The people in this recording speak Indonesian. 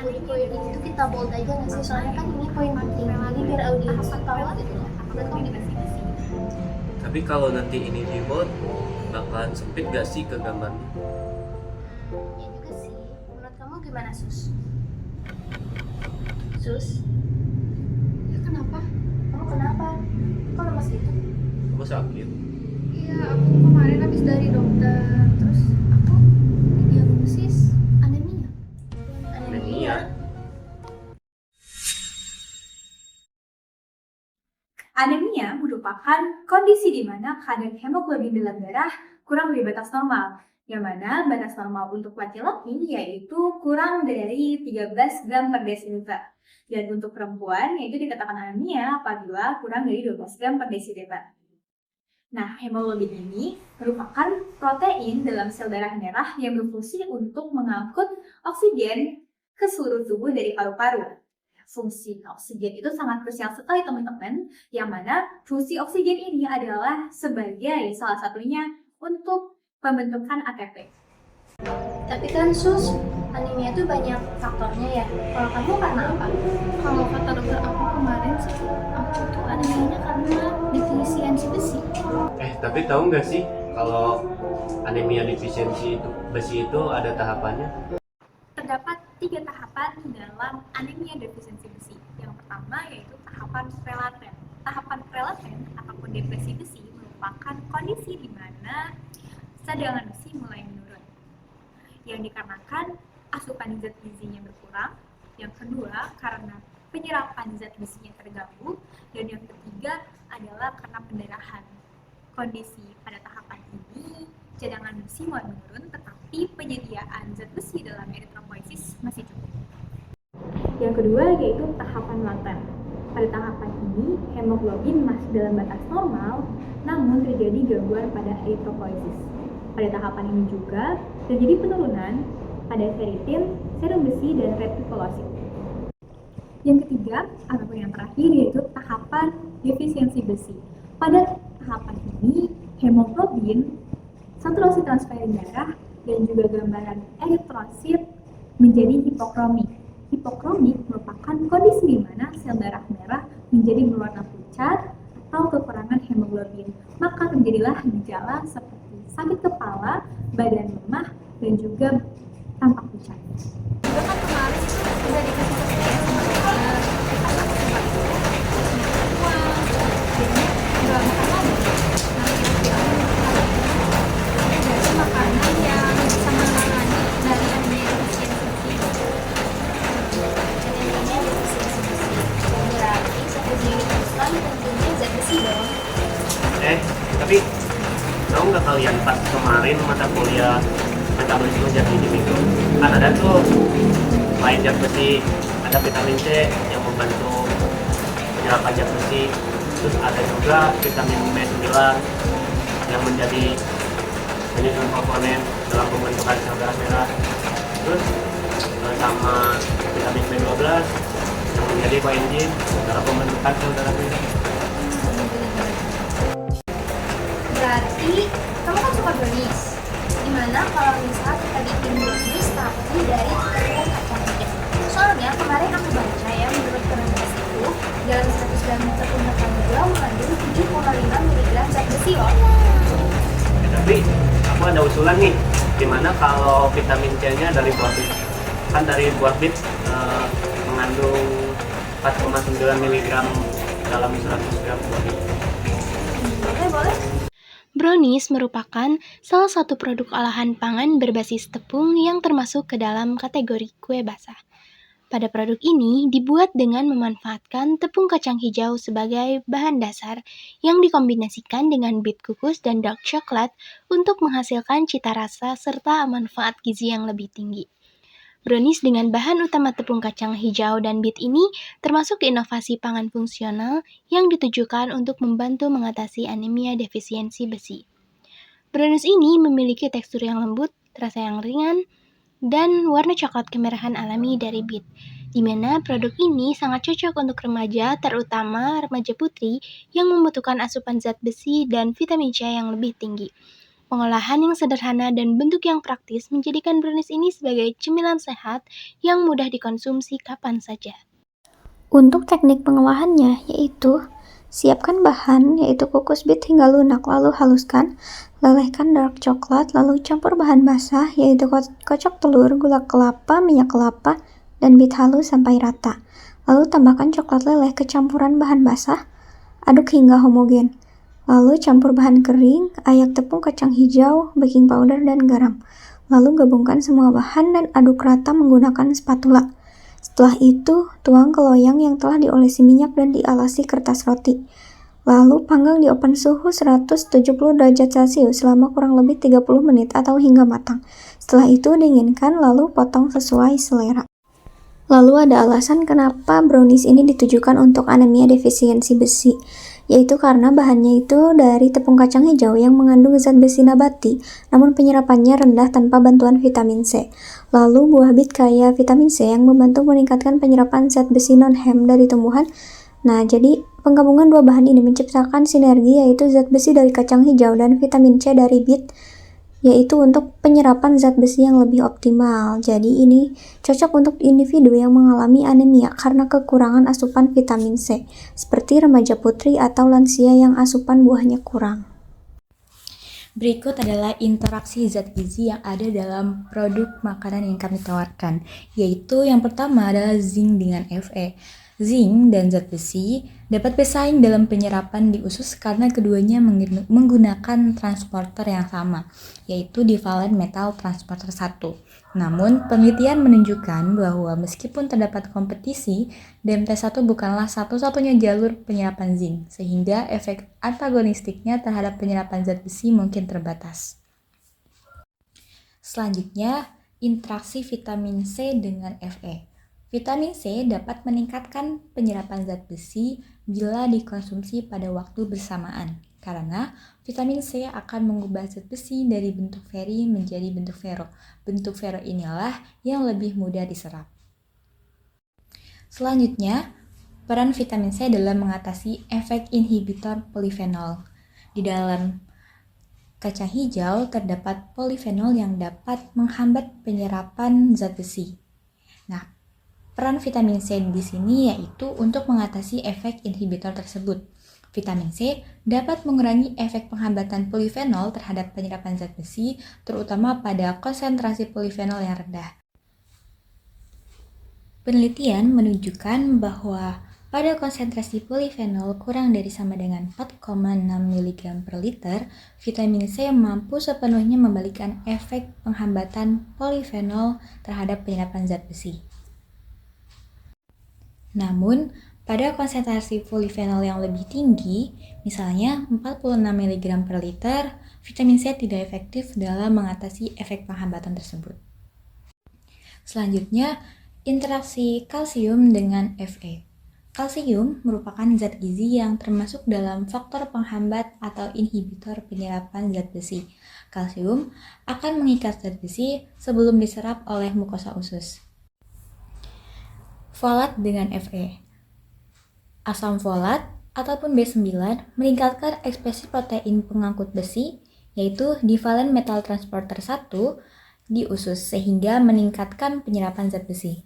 poin-poin ini tuh kita bold aja nggak sih? Soalnya kan ini poin penting, jadi biar audiens tahu gitu loh. Betul nggak sih? Tapi kalau nanti ini di vote, bakalan sempit gak sih ke gambarnya? Ya juga sih. Menurut kamu gimana, Sus? Sus, Ya kenapa? kamu kenapa? Kok lemas gitu? Kamu sakit? Iya, aku kemarin habis dari dokter. Terus aku didiagnosis anemia. Anemia. Anemia merupakan kondisi di mana kadar hemoglobin dalam darah kurang dari batas normal, yang mana batas normal untuk laki-laki yaitu kurang dari 13 gram per desiliter. Dan untuk perempuan yaitu dikatakan anemia apabila kurang dari 12 gram per desiliter. Nah, hemoglobin ini merupakan protein dalam sel darah merah yang berfungsi untuk mengangkut oksigen ke seluruh tubuh dari paru-paru. Fungsi oksigen itu sangat krusial sekali teman-teman, yang mana fungsi oksigen ini adalah sebagai salah satunya untuk pembentukan ATP. Tapi kan Sus, anemia itu banyak faktornya ya. Kalau kamu karena apa? Kalau kata dokter aku kemarin sih, aku tuh anemianya karena defisiensi besi. Tapi tahu nggak sih kalau anemia defisiensi itu besi itu ada tahapannya? Terdapat 3 tahapan dalam anemia defisiensi besi. Yang pertama yaitu tahapan prelaten. Tahapan prelaten ataupun depresi besi merupakan kondisi di mana cadangan besi mulai menurun, yang dikarenakan asupan zat gizinya berkurang. Yang kedua karena penyerapan zat besinya terganggu, dan yang ketiga adalah karena pendarahan. Kondisi pada tahapan ini cadangan besi mulai menurun, tetapi penyediaan zat besi dalam eritropoiesis masih cukup. Yang kedua yaitu tahapan laten. Pada tahapan ini hemoglobin masih dalam batas normal, namun terjadi gangguan pada eritropoiesis. Pada tahapan ini juga terjadi penurunan pada ferritin, serum besi, dan retikulosit. Yang ketiga ataupun yang terakhir yaitu tahapan defisiensi besi. Pada tahapan ini hemoglobin, saturasi transferin darah, dan juga gambaran eritrosit menjadi hipokromik. Hipokromik merupakan kondisi di mana sel darah merah menjadi berwarna pucat atau kekurangan hemoglobin. Maka terjadilah gejala seperti sakit kepala, badan lemah, dan juga tampak pucat. Juga kan kemarin itu udah dikasih tahu ya sama dokter, karena aku sempat itu uang, jadinya nggak makan lagi. Nah, kira-kira ada nggak sih makanan yang bisa menangani dari anemia defisiensi besi? Anemia defisiensi besi. Berarti zat besi ini kan tentunya zat besi dong. Tapi tahu nggak kalian pas kemarin mata kuliah metabolisme zat gizi itu kan ada tuh selain zat besi ada vitamin C yang membantu penyerapan zat besi, terus ada juga vitamin B9 yang menjadi penyusun komponen dalam pembentukan sel darah merah, terus sama vitamin B12 yang menjadi koenzim dalam pembentukan sel darah merah. Berarti kamu kan suka brownies. Gimana kalau misalnya kita bikin brownies tapi dari tepung kacang hijau? Soalnya kemarin aku baca ya, menurut Kemenkes itu dalam 100 gram tepung kacang hijau mengandung 7,5 mg zat besi loh. Tapi aku ada usulan nih, gimana kalau vitamin C-nya dari buah bit? Kan dari buah bit mengandung 4,9 mg dalam 100 gram buah bit. Boleh. Brownies merupakan salah satu produk olahan pangan berbasis tepung yang termasuk ke dalam kategori kue basah. Pada produk ini dibuat dengan memanfaatkan tepung kacang hijau sebagai bahan dasar yang dikombinasikan dengan bit kukus dan dark coklat untuk menghasilkan cita rasa serta manfaat gizi yang lebih tinggi. Brownies dengan bahan utama tepung kacang hijau dan bit ini termasuk inovasi pangan fungsional yang ditujukan untuk membantu mengatasi anemia defisiensi besi. Brownies ini memiliki tekstur yang lembut, rasa yang ringan, dan warna coklat kemerahan alami dari bit, di mana produk ini sangat cocok untuk remaja, terutama remaja putri yang membutuhkan asupan zat besi dan vitamin C yang lebih tinggi. Pengolahan yang sederhana dan bentuk yang praktis menjadikan brownies ini sebagai cemilan sehat yang mudah dikonsumsi kapan saja. Untuk teknik pengolahannya yaitu siapkan bahan yaitu kukus bit hingga lunak lalu haluskan, lelehkan dark coklat lalu campur bahan basah yaitu kocok telur, gula kelapa, minyak kelapa, dan bit halus sampai rata. Lalu tambahkan coklat leleh ke campuran bahan basah, aduk hingga homogen. Lalu campur bahan kering, ayak tepung kacang hijau, baking powder, dan garam. Lalu gabungkan semua bahan dan aduk rata menggunakan spatula. Setelah itu, tuang ke loyang yang telah diolesi minyak dan dialasi kertas roti. Lalu panggang di oven suhu 170 derajat Celcius selama kurang lebih 30 menit atau hingga matang. Setelah itu dinginkan lalu potong sesuai selera. Lalu ada alasan kenapa brownies ini ditujukan untuk anemia defisiensi besi, yaitu karena bahannya itu dari tepung kacang hijau yang mengandung zat besi nabati, namun penyerapannya rendah tanpa bantuan vitamin C. Lalu buah bit kaya vitamin C yang membantu meningkatkan penyerapan zat besi non-hem dari tumbuhan. Nah, jadi penggabungan dua bahan ini menciptakan sinergi yaitu zat besi dari kacang hijau dan vitamin C dari bit, yaitu untuk penyerapan zat besi yang lebih optimal. Jadi ini cocok untuk individu yang mengalami anemia karena kekurangan asupan vitamin C, seperti remaja putri atau lansia yang asupan buahnya kurang. Berikut adalah interaksi zat gizi yang ada dalam produk makanan yang kami tawarkan, yaitu yang pertama adalah zinc dengan Fe. Zinc dan zat besi dapat bersaing dalam penyerapan di usus karena keduanya menggunakan transporter yang sama, yaitu divalent metal transporter 1. Namun, penelitian menunjukkan bahwa meskipun terdapat kompetisi, DMT1 bukanlah satu-satunya jalur penyerapan zinc, sehingga efek antagonistiknya terhadap penyerapan zat besi mungkin terbatas. Selanjutnya, interaksi vitamin C dengan Fe. Vitamin C dapat meningkatkan penyerapan zat besi bila dikonsumsi pada waktu bersamaan, karena vitamin C akan mengubah zat besi dari bentuk Fe menjadi bentuk Fe. Bentuk Fe inilah yang lebih mudah diserap. Selanjutnya, peran vitamin C dalam mengatasi efek inhibitor polifenol. Di dalam kacang hijau terdapat polifenol yang dapat menghambat penyerapan zat besi. Nah, peran vitamin C di sini yaitu untuk mengatasi efek inhibitor tersebut. Vitamin C dapat mengurangi efek penghambatan polifenol terhadap penyerapan zat besi, terutama pada konsentrasi polifenol yang rendah. Penelitian menunjukkan bahwa pada konsentrasi polifenol kurang dari sama dengan 4,6 mg per liter, vitamin C mampu sepenuhnya membalikkan efek penghambatan polifenol terhadap penyerapan zat besi. Namun, pada konsentrasi polifenol yang lebih tinggi, misalnya 46 mg per liter, vitamin C tidak efektif dalam mengatasi efek penghambatan tersebut. Selanjutnya, interaksi kalsium dengan Fe. Kalsium merupakan zat gizi yang termasuk dalam faktor penghambat atau inhibitor penyerapan zat besi. Kalsium akan mengikat zat besi sebelum diserap oleh mukosa usus. Folat dengan Fe. Asam folat ataupun B9 meningkatkan ekspresi protein pengangkut besi, yaitu divalent metal transporter 1 di usus sehingga meningkatkan penyerapan zat besi.